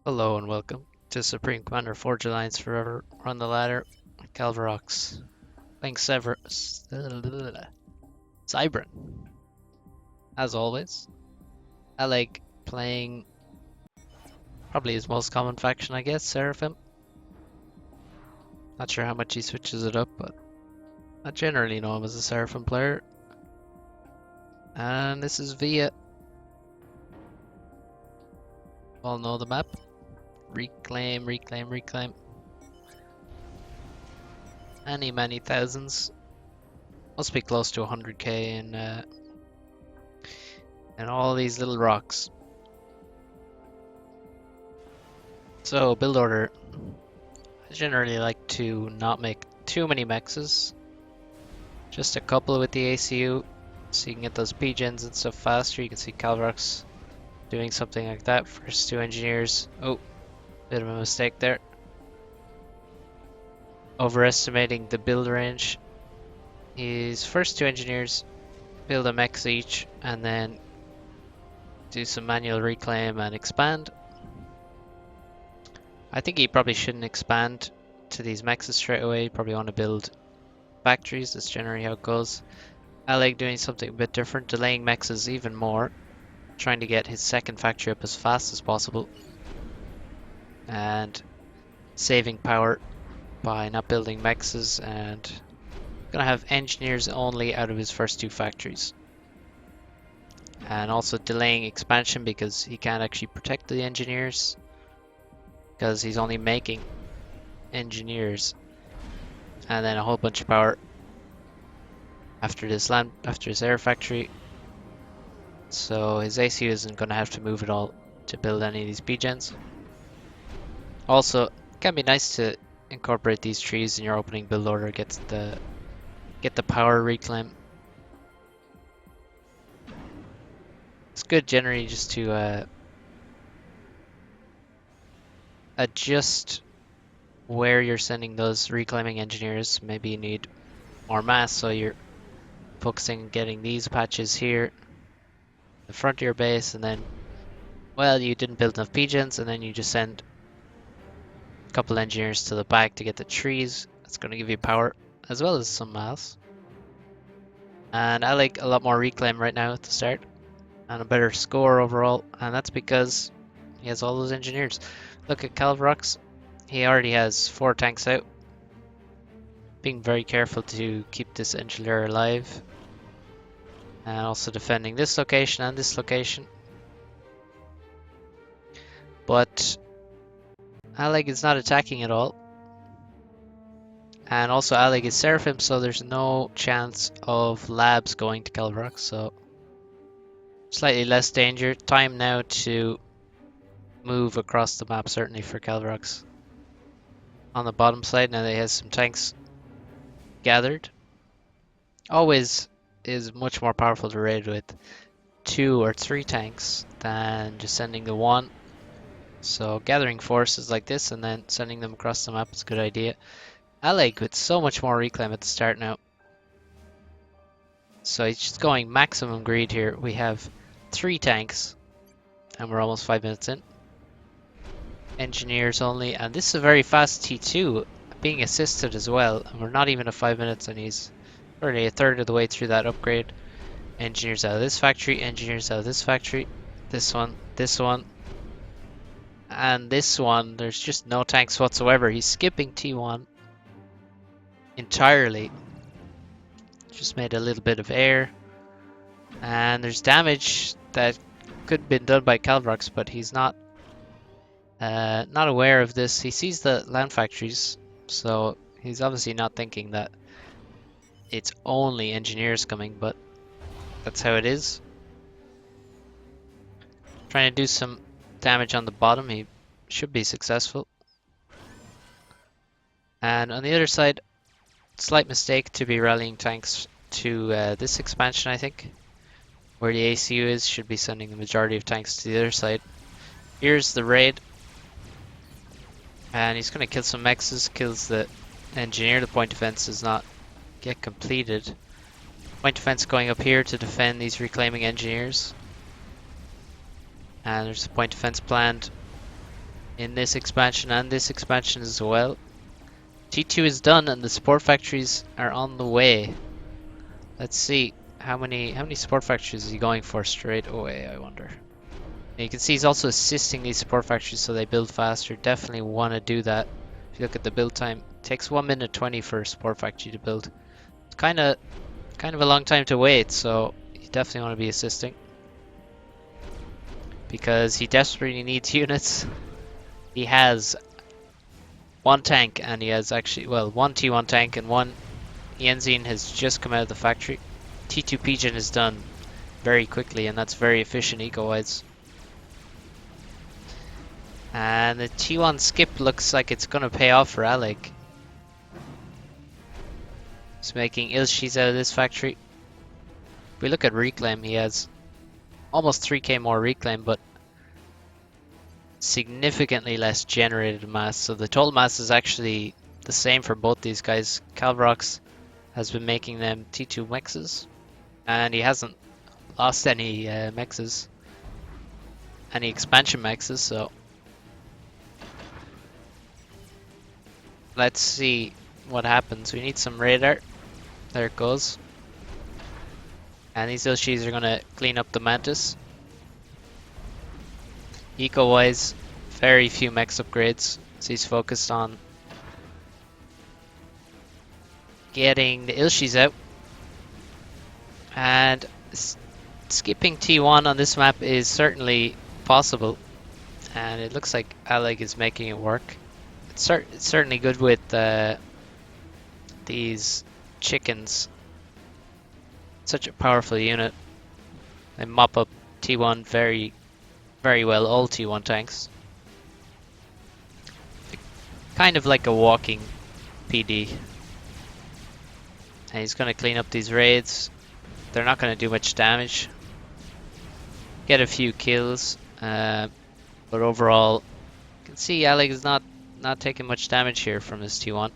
Hello and welcome to Supreme Commander Forge Alliance Forever. Run the ladder, Kalvirox. Playing Cybran. As always. Aleg playing probably his most common faction, I guess, Seraphim. Not sure how much he switches it up, but I generally know him as a Seraphim player. And this is via. All know the map. Reclaim, reclaim, reclaim. Many thousands. Must be close to 100k in all these little rocks. So build order. I generally like to not make too many mexes. Just a couple with the ACU, so you can get those P-gens and stuff faster. You can see Kalvirox doing something like that. First two engineers. Oh, bit of a mistake there. Overestimating the build range. His first two engineers build a mex each and then do some manual reclaim and expand. I think he probably shouldn't expand to these mexes straight away. You probably want to build factories. That's generally how it goes. Aleg doing something a bit different, delaying mexes even more, trying to get his second factory up as fast as possible, and saving power by not building mexes, and gonna have engineers only out of his first two factories. And also delaying expansion because he can't actually protect the engineers because he's only making engineers, and then a whole bunch of power after this air factory. So his ACU isn't going to have to move at all to build any of these B-gens. Also, it can be nice to incorporate these trees in your opening build order. Get the power reclaim. It's good generally just to adjust where you're sending those reclaiming engineers. Maybe you need more mass, so you're focusing on getting these patches here, the front of your base, and then, well, you didn't build enough P-gens, and then you just send a couple engineers to the back to get the trees. That's going to give you power as well as some mass. And I like a lot more reclaim right now at the start, and a better score overall, and that's because he has all those engineers. Look at Kalvirox. He already has 4 tanks out. Being very careful to keep this engineer alive. And also defending this location and this location. But Aleg is not attacking at all. And also Aleg is Seraphim, so there's no chance of labs going to Kalvirox, so slightly less danger. Time now to move across the map, certainly for Kalvirox. On the bottom side, now that he has some tanks gathered. Always is much more powerful to raid with 2 or 3 tanks than just sending the 1. So gathering forces like this and then sending them across the map is a good idea. Aleg with so much more reclaim at the start now. So he's just going maximum greed here. We have 3 tanks and we're almost 5 minutes in. Engineers only, and this is a very fast T2 being assisted as well, and we're not even at 5 minutes and he's already a third of the way through that upgrade. Engineers out of this factory, engineers out of this factory, this one, and this one. There's just no tanks whatsoever. He's skipping T1 entirely. Just made a little bit of air, and there's damage that could have been done by Kalvirox, but he's not aware of this. He sees the land factories, so he's obviously not thinking that it's only engineers coming, but that's how it is. Trying to do some damage on the bottom. He should be successful. And on the other side, slight mistake to be rallying tanks to this expansion, I think. Where the ACU is, should be sending the majority of tanks to the other side. Here's the raid. And he's going to kill some mexes, kills the engineer. The point defense does not get completed. Point defense going up here to defend these reclaiming engineers. And there's a point defense planned in this expansion and this expansion as well. T2 is done and the support factories are on the way. Let's see how many support factories is he going for straight away, I wonder. And you can see he's also assisting these support factories so they build faster. Definitely want to do that. If you look at the build time, it takes 1 minute 20 for a support factory to build. It's kind of a long time to wait, so you definitely want to be assisting because he desperately needs units. He has one tank and he has actually, well, one T1 tank and one Yenzine has just come out of the factory. T2 Pigeon is done very quickly and that's very efficient eco-wise. And the T1 skip looks like it's going to pay off for Aleg. He's making Ilshis out of this factory. If we look at reclaim, he has almost 3k more reclaim, but significantly less generated mass. So the total mass is actually the same for both these guys. Kalvirox has been making them T2 mexes, and he hasn't lost any mexes, any expansion mexes, so let's see what happens. We need some radar. There it goes. And these Ilshis are going to clean up the Mantis. Eco-wise, very few mech upgrades, so he's focused on getting the Ilshis out. And skipping T1 on this map is certainly possible. And it looks like Aleg is making it work. It's certainly good with these chickens. Such a powerful unit. They mop up T1 very well, all T1 tanks. Kind of like a walking PD. And he's going to clean up these raids. They're not going to do much damage. Get a few kills. But overall, you can see Aleg is not taking much damage here from his T1.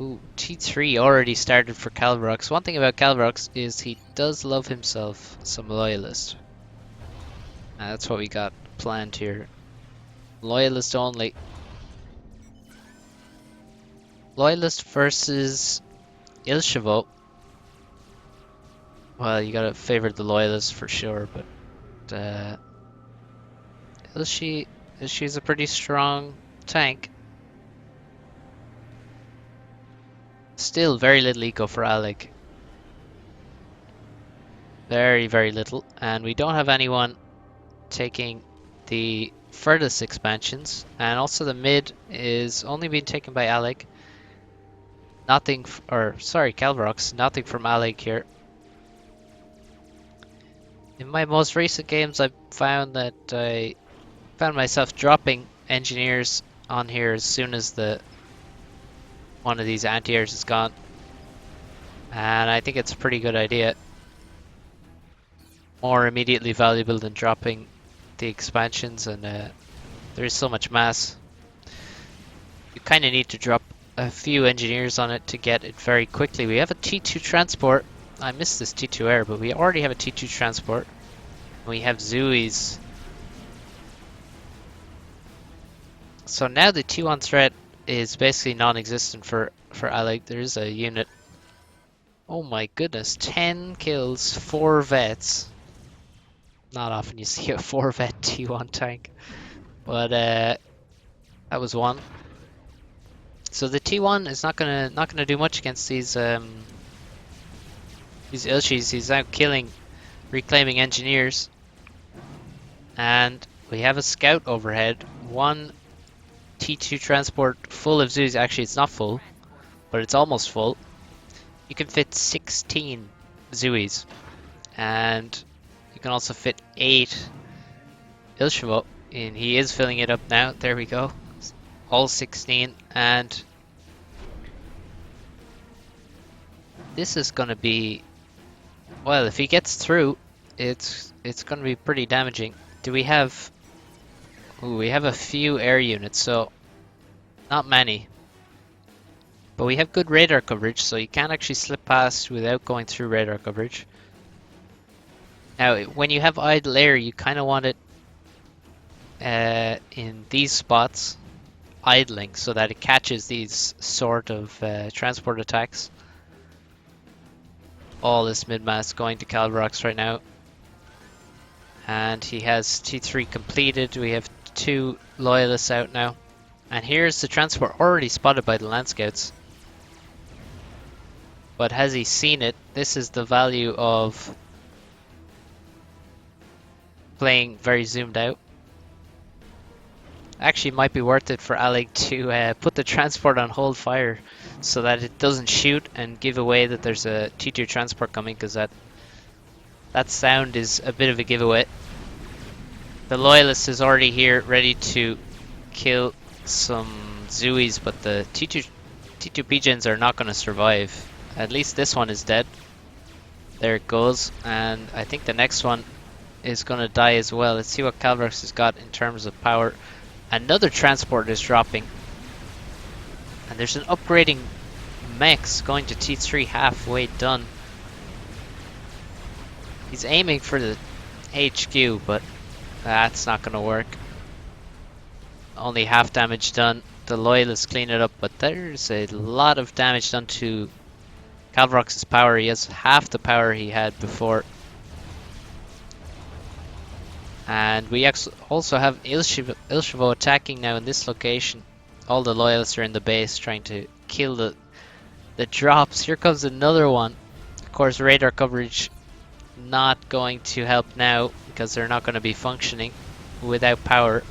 Ooh, T3 already started for Kalvirox. One thing about Kalvirox is he does love himself some loyalist. That's what we got planned here. Loyalist only. Loyalist versus Ilshevo. Well, you gotta favor the loyalist for sure, but Ilshi's a pretty strong tank. Still very little eco for Aleg. Very little. And we don't have anyone taking the furthest expansions. And also the mid is only being taken by Aleg. Nothing, Kalvirox. Nothing from Aleg here. In my most recent games, I found that I found myself dropping engineers on here as soon as one of these anti-airs is gone. And I think it's a pretty good idea. More immediately valuable than dropping the expansions, and there is so much mass. You kind of need to drop a few engineers on it to get it very quickly. We have a T2 transport. I missed this T2 air, but we already have a T2 transport. We have Zuis. So now the T1 threat is basically non-existent for Aleg. There is a unit. Oh my goodness, 10 kills, 4 vets. Not often you see a 4 vet T1 tank, but that was one. So the T1 is not gonna do much against these Ilshis. He's out killing reclaiming engineers, and we have a scout overhead. One T2 transport full of zoos. Actually, it's not full, but it's almost full. You can fit 16 Zuis, and you can also fit 8 Ilshimo, and he is filling it up now. There we go, all 16, and this is going to be, well, if he gets through, it's going to be pretty damaging. Do we have? Ooh, we have a few air units, so not many. But we have good radar coverage, so you can't actually slip past without going through radar coverage. Now, when you have idle air, you kind of want it in these spots, idling, so that it catches these sort of transport attacks. All this mid-mass going to Kalvirox right now. And he has T3 completed. We have 2 loyalists out now. And here's the transport already spotted by the land scouts. But has he seen it? This is the value of playing very zoomed out. Actually, might be worth it for Aleg to put the transport on hold fire so that it doesn't shoot and give away that there's a T2 transport coming, because that sound is a bit of a giveaway. The loyalist is already here, ready to kill some Zooies, but the T2 Pigeons are not going to survive. At least this one is dead. There it goes, and I think the next one is going to die as well. Let's see what Kalvirox has got in terms of power. Another transport is dropping. And there's an upgrading mechs going to T3, halfway done. He's aiming for the HQ, but that's not going to work. Only half damage done. The loyalists clean it up, but there's a lot of damage done to Kalvirox's power. He has half the power he had before. And we also have Ilshevo attacking now in this location. All the loyalists are in the base trying to kill the drops. Here comes another one. Of course, radar coverage not going to help now because they're not going to be functioning without power.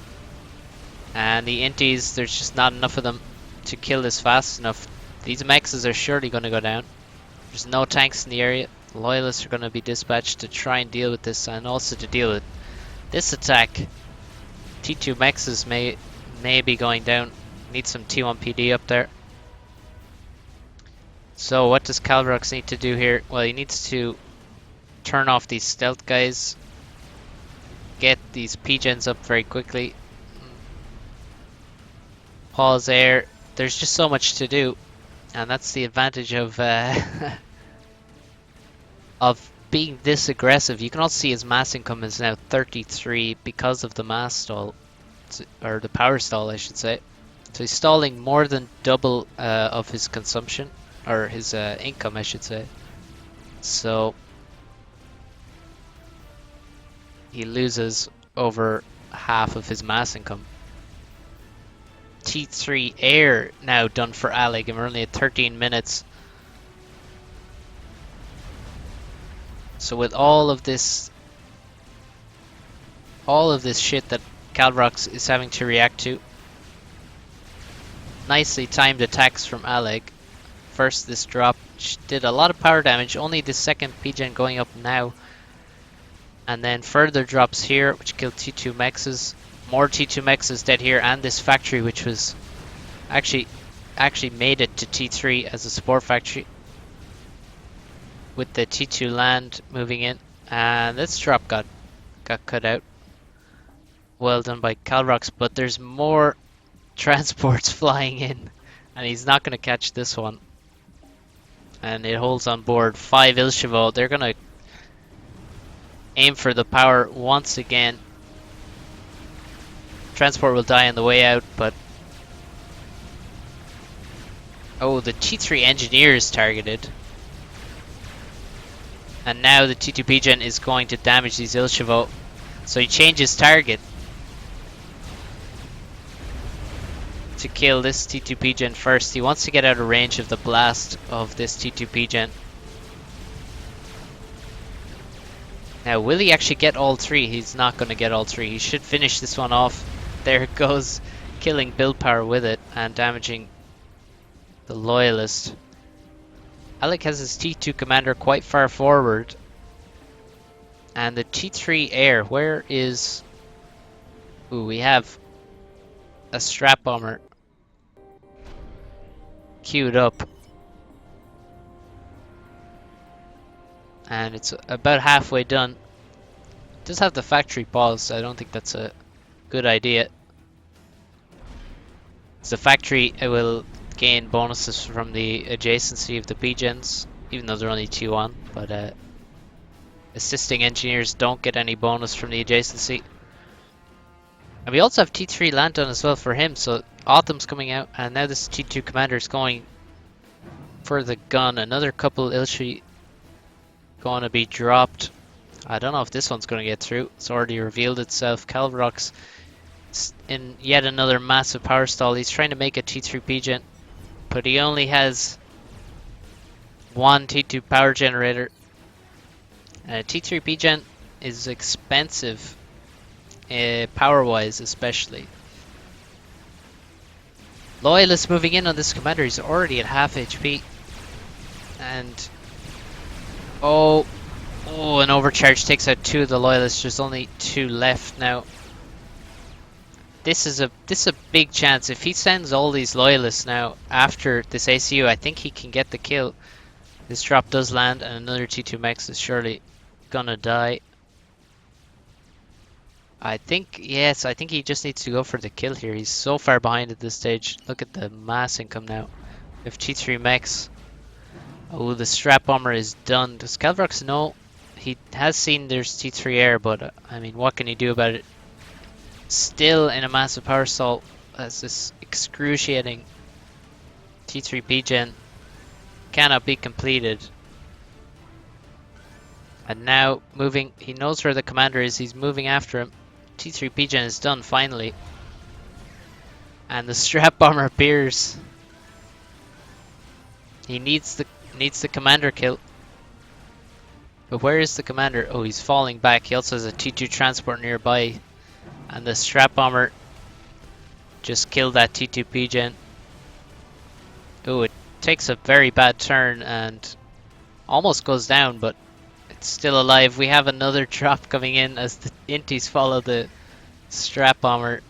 And the inties, there's just not enough of them to kill this fast enough. These mexes are surely going to go down. There's no tanks in the area. Loyalists are going to be dispatched to try and deal with this, and also to deal with this attack. T2 mexes may be going down. Need some T1 PD up there. So what does Kalvirox need to do here? Well, he needs to turn off these stealth guys. Get these P-gens up very quickly. Pause air. There's just so much to do. And that's the advantage of of being this aggressive. You can also see his mass income is now 33 because of the mass stall, or the power stall I should say. So he's stalling more than double of his consumption, or his income I should say. So he loses over half of his mass income. T3 air now done for Aleg, and we're only at 13 minutes. So with all of this shit that Kalvirox is having to react to, nicely timed attacks from Aleg. First this drop did a lot of power damage, only the second P-gen going up now. And then further drops here, which killed T2 mexes. More T2 mexes dead here, and this factory, which was actually made it to T3 as a support factory, with the T2 land moving in. And this drop got cut out. Well done by Kalvirox, but there's more transports flying in, and he's not going to catch this one. And it holds on board 5 Ilshevo. They're going to aim for the power once again. Transport will die on the way out, but oh, the T3 engineer is targeted. And now the T2 P-gen is going to damage these Ilshevo. So he changes target to kill this T2 P-gen first. He wants to get out of range of the blast of this T2 P-gen. Now, will he actually get all 3? He's not going to get all 3. He should finish this one off. There it goes, killing build power with it and damaging the loyalist. Aleg has his T2 commander quite far forward. And the T3 air, where is... Ooh, we have a strap bomber queued up. And it's about halfway done. It does have the factory paused, so I don't think that's a good idea. So the factory will gain bonuses from the adjacency of the P-gens, even though they're only 2-1, but assisting engineers don't get any bonus from the adjacency. And we also have T3 land done as well for him, so Autumn's coming out, and now this T2 commander is going for the gun. Another couple Ilshi going to be dropped. I don't know if this one's going to get through. It's already revealed itself. Kalvirox in yet another massive power stall. He's trying to make a T3 P-Gen, but he only has one T2 power generator. T3 P-Gen is expensive, power-wise especially. Loyalist moving in on this commander. He's already at half HP. And oh, an overcharge takes out 2 of the Loyalists. There's only 2 left now. This is a big chance. If he sends all these Loyalists now after this ACU, I think he can get the kill. This drop does land, and another T2 Mex is surely gonna die. I think, yes, I think he just needs to go for the kill here. He's so far behind at this stage. Look at the mass income now. We have T3 Mex. Oh, the strap bomber is done. Does Kalvirox know? He has seen there's T3 air, but I mean, what can he do about it? Still in a massive power stall as this excruciating T3 P-Gen cannot be completed. And now moving, he knows where the commander is, he's moving after him. T3 P-Gen is done finally. And the strap bomber appears. He needs the commander kill. But where is the commander? Oh, he's falling back. He also has a T2 transport nearby. And the strap bomber just killed that T2 P-Gen. Oh, it takes a very bad turn and almost goes down, but it's still alive. We have another drop coming in as the Inties follow the strap bomber.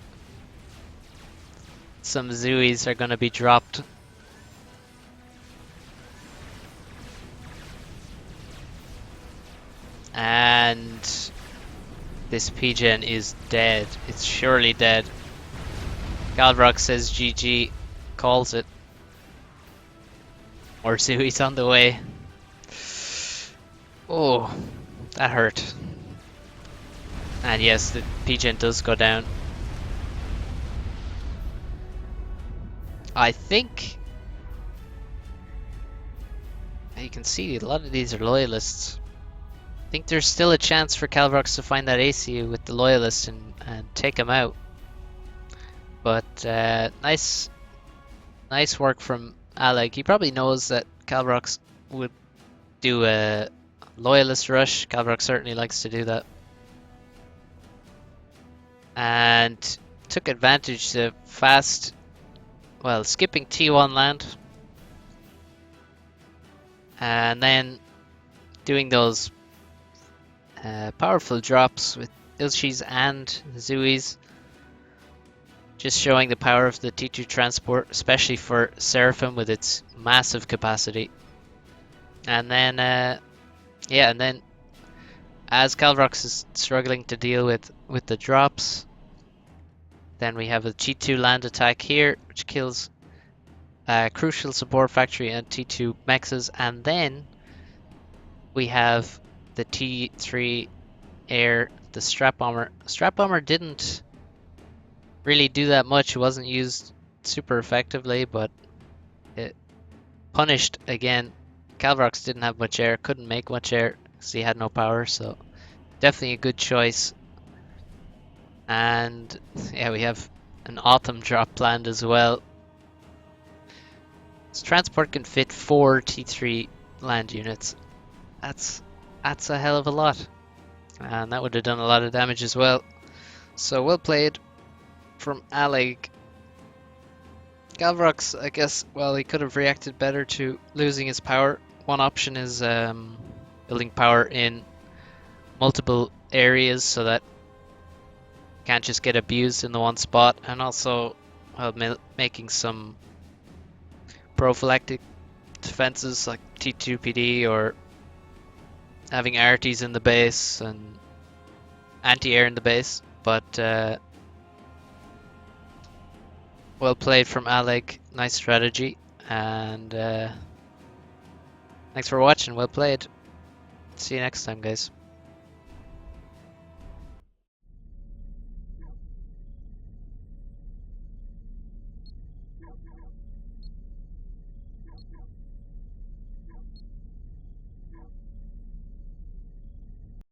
Some Zooies are going to be dropped. And this P-Gen is dead. It's surely dead. Kalvirox says GG, calls it. Or Zooies on the way. Oh, that hurt. And yes, the P-Gen does go down. I think you can see a lot of these are loyalists. I think there's still a chance for Kalvirox to find that ACU with the loyalist and take him out. But nice work from Aleg. He probably knows that Kalvirox would do a loyalist rush. Kalvirox certainly likes to do that. And took advantage to skipping T1 land. And then doing those powerful drops with Ilshis and Zooies. Just showing the power of the T2 transport, especially for Seraphim with its massive capacity. And then, and then as Kalvirox is struggling to deal with the drops, then we have a G2 land attack here, which kills Crucial Support Factory and T2 Mexes, and then we have the T3 Air, the Strap Bomber. Strap Bomber didn't really do that much. It wasn't used super effectively, but it punished again. Kalvirox didn't have much air, couldn't make much air because he had no power, so definitely a good choice. And yeah, we have an Autumn drop planned as well. This transport can fit 4 T3 land units. That's a hell of a lot. And that would have done a lot of damage as well. So well played from Aleg. Kalvirox, I guess, well, he could have reacted better to losing his power. One option is building power in multiple areas so that you can't just get abused in the one spot, and also making some prophylactic defenses like T2 PD or having arties in the base and anti-air in the base. But well played from Aleg, nice strategy, and thanks for watching, well played. See you next time, guys.